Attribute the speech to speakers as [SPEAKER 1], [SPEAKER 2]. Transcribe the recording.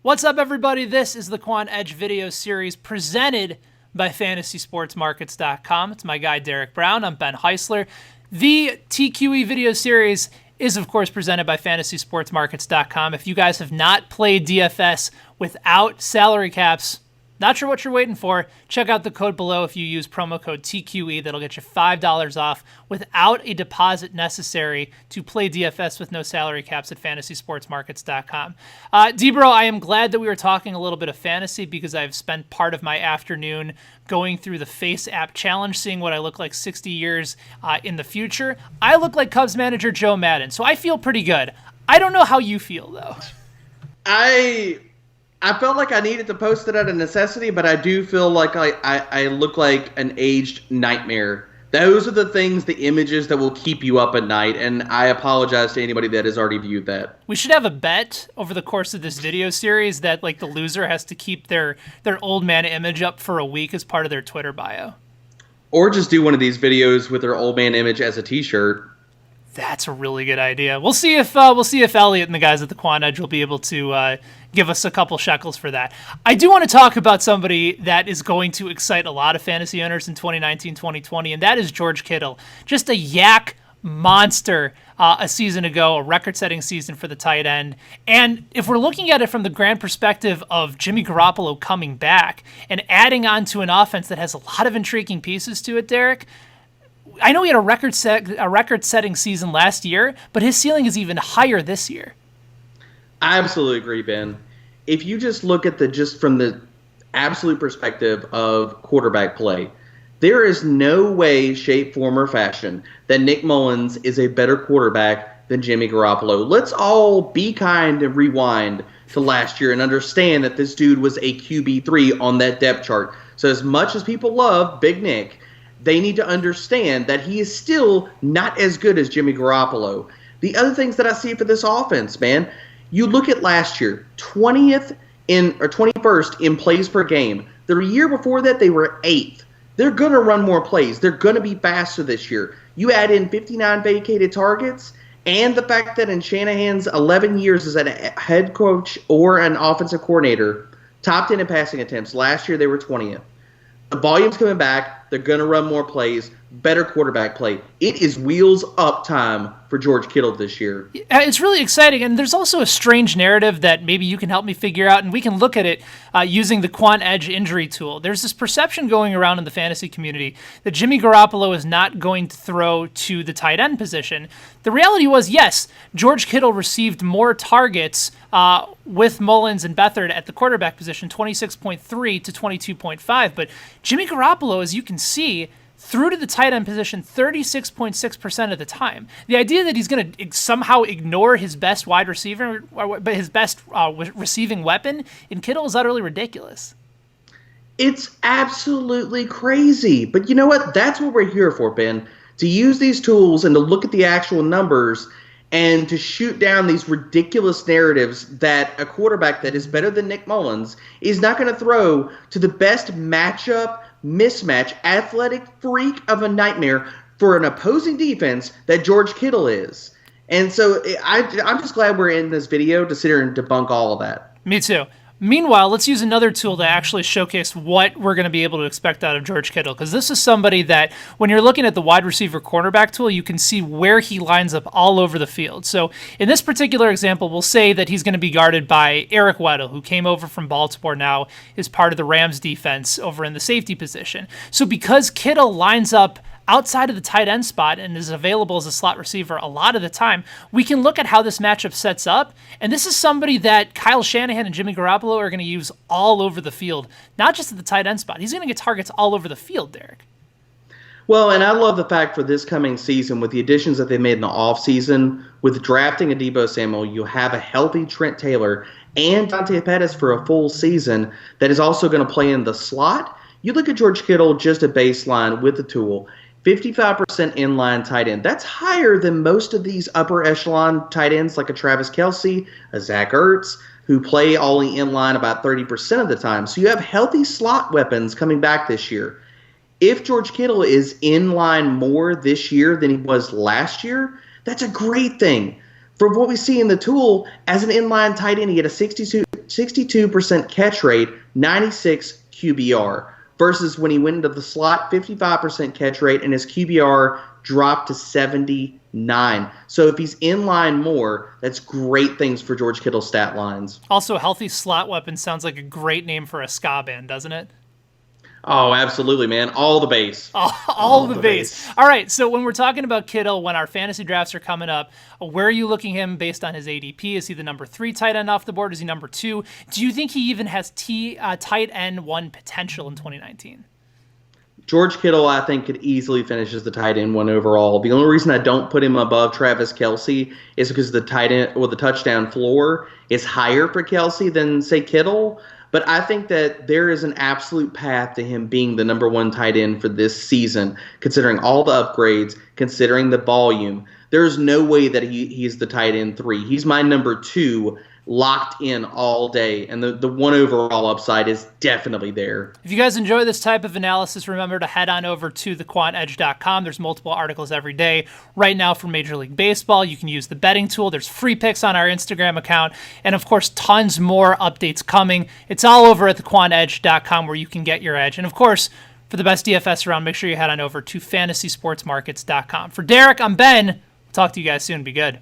[SPEAKER 1] What's up, everybody? This is the Quant Edge video series presented by FantasySportsMarkets.com. It's my guy, Derek Brown. I'm Ben Heisler. The TQE video series is, of course, presented by FantasySportsMarkets.com. If you guys have not played DFS without salary caps, not sure what you're waiting for, check out the code below. If you use promo code TQE, that'll get you $5 off without a deposit necessary to play DFS with no salary caps at FantasySportsMarkets.com. D-Bro, I am glad that we were talking a little bit of fantasy because I've spent part of my afternoon going through the Face App Challenge, seeing what I look like 60 years in the future. I look like Cubs manager Joe Madden, so I feel pretty good. I don't know how you feel, though.
[SPEAKER 2] I felt like I needed to post it out of necessity, but I do feel like I look like an aged nightmare. Those are the things, the images that will keep you up at night, and I apologize to anybody that has already viewed that.
[SPEAKER 1] We should have a bet over the course of this video series that like the loser has to keep their old man image up for a week as part of their Twitter bio.
[SPEAKER 2] Or just do one of these videos with their old man image as a t-shirt.
[SPEAKER 1] That's a really good idea. We'll see if Elliot and the guys at the Quant Edge will be able to give us a couple shekels for that. I do want to talk about somebody that is going to excite a lot of fantasy owners in 2019-2020, and that is George Kittle. Just a yak monster a season ago, a record-setting season for the tight end. And if we're looking at it from the grand perspective of Jimmy Garoppolo coming back and adding on to an offense that has a lot of intriguing pieces to it, Derek, I know he had a record-setting season last year, but his ceiling is even higher this year.
[SPEAKER 2] I absolutely agree, Ben. If you just look at from the absolute perspective of quarterback play, there is no way, shape, form, or fashion that Nick Mullins is a better quarterback than Jimmy Garoppolo. Let's all be kind and rewind to last year and understand that this dude was a QB3 on that depth chart. So as much as people love Big Nick, they need to understand that he is still not as good as Jimmy Garoppolo. The other things that I see for this offense, man, you look at last year, 21st in plays per game. The year before that, they were 8th. They're going to run more plays. They're going to be faster this year. You add in 59 vacated targets and the fact that in Shanahan's 11 years as a head coach or an offensive coordinator, top 10 in passing attempts. Last year, they were 20th. The volume's coming back. They're going to run more plays, better quarterback play. It is wheels up time for George Kittle this year.
[SPEAKER 1] It's really exciting, and there's also a strange narrative that maybe you can help me figure out, and we can look at it using the Quant Edge injury tool. There's this perception going around in the fantasy community that Jimmy Garoppolo is not going to throw to the tight end position. The reality was, yes, George Kittle received more targets with Mullins and Beathard at the quarterback position, 26.3 to 22.5, but Jimmy Garoppolo, as you can see, threw to the tight end position 36.6% of the time. The idea that he's going to somehow ignore his best wide receiver, but his best receiving weapon in Kittle is utterly ridiculous.
[SPEAKER 2] It's absolutely crazy. But you know what? That's what we're here for, Ben. To use these tools and to look at the actual numbers and to shoot down these ridiculous narratives that a quarterback that is better than Nick Mullins is not going to throw to the best matchup, mismatch, athletic freak of a nightmare for an opposing defense that George Kittle is. And so I'm just glad we're in this video to sit here and debunk all of that.
[SPEAKER 1] Me too. Meanwhile, let's use another tool to actually showcase what we're going to be able to expect out of George Kittle, because this is somebody that when you're looking at the wide receiver cornerback tool, you can see where he lines up all over the field. So in this particular example, we'll say that he's going to be guarded by Eric Weddle, who came over from Baltimore, now is part of the Rams defense over in the safety position. So because Kittle lines up outside of the tight end spot and is available as a slot receiver a lot of the time, we can look at how this matchup sets up. And this is somebody that Kyle Shanahan and Jimmy Garoppolo are going to use all over the field, not just at the tight end spot. He's going to get targets all over the field, Derek.
[SPEAKER 2] Well, and I love the fact for this coming season, with the additions that they made in the offseason, with drafting a Deebo Samuel, you have a healthy Trent Taylor and Dante Pettis for a full season that is also going to play in the slot. You look at George Kittle, just a baseline with the tool, 55% inline tight end. That's higher than most of these upper echelon tight ends like a Travis Kelce, a Zach Ertz, who play only inline about 30% of the time. So you have healthy slot weapons coming back this year. If George Kittle is inline more this year than he was last year, that's a great thing. From what we see in the tool, as an inline tight end, he had a 62% 62% catch rate, 96 QBR. Versus when he went into the slot, 55% catch rate, and his QBR dropped to 79. So if he's in line more, that's great things for George Kittle's stat lines.
[SPEAKER 1] Also, healthy slot weapon sounds like a great name for a ska band, doesn't it?
[SPEAKER 2] Oh, absolutely, man. All the bass.
[SPEAKER 1] All the bass. All right, so when we're talking about Kittle, when our fantasy drafts are coming up, where are you looking him based on his ADP? Is he the number 3 tight end off the board? Is he number 2? Do you think he even has tight end 1 potential in 2019?
[SPEAKER 2] George Kittle, I think, could easily finish as the tight end 1 overall. The only reason I don't put him above Travis Kelce is because the tight end or the touchdown floor is higher for Kelce than, say, Kittle. But I think that there is an absolute path to him being the number 1 tight end for this season, considering all the upgrades, considering the volume. There's no way that he's the tight end 3. He's my number 2, locked in all day, and the 1 overall upside is definitely there.
[SPEAKER 1] If you guys enjoy this type of analysis, remember to head on over to thequantedge.com. There's multiple articles every day. Right now for Major League Baseball, you can use the betting tool. There's free picks on our Instagram account, and of course, tons more updates coming. It's all over at thequantedge.com where you can get your edge. And of course, for the best DFS around, make sure you head on over to fantasysportsmarkets.com. For Derek, I'm Ben. We'll talk to you guys soon. Be good.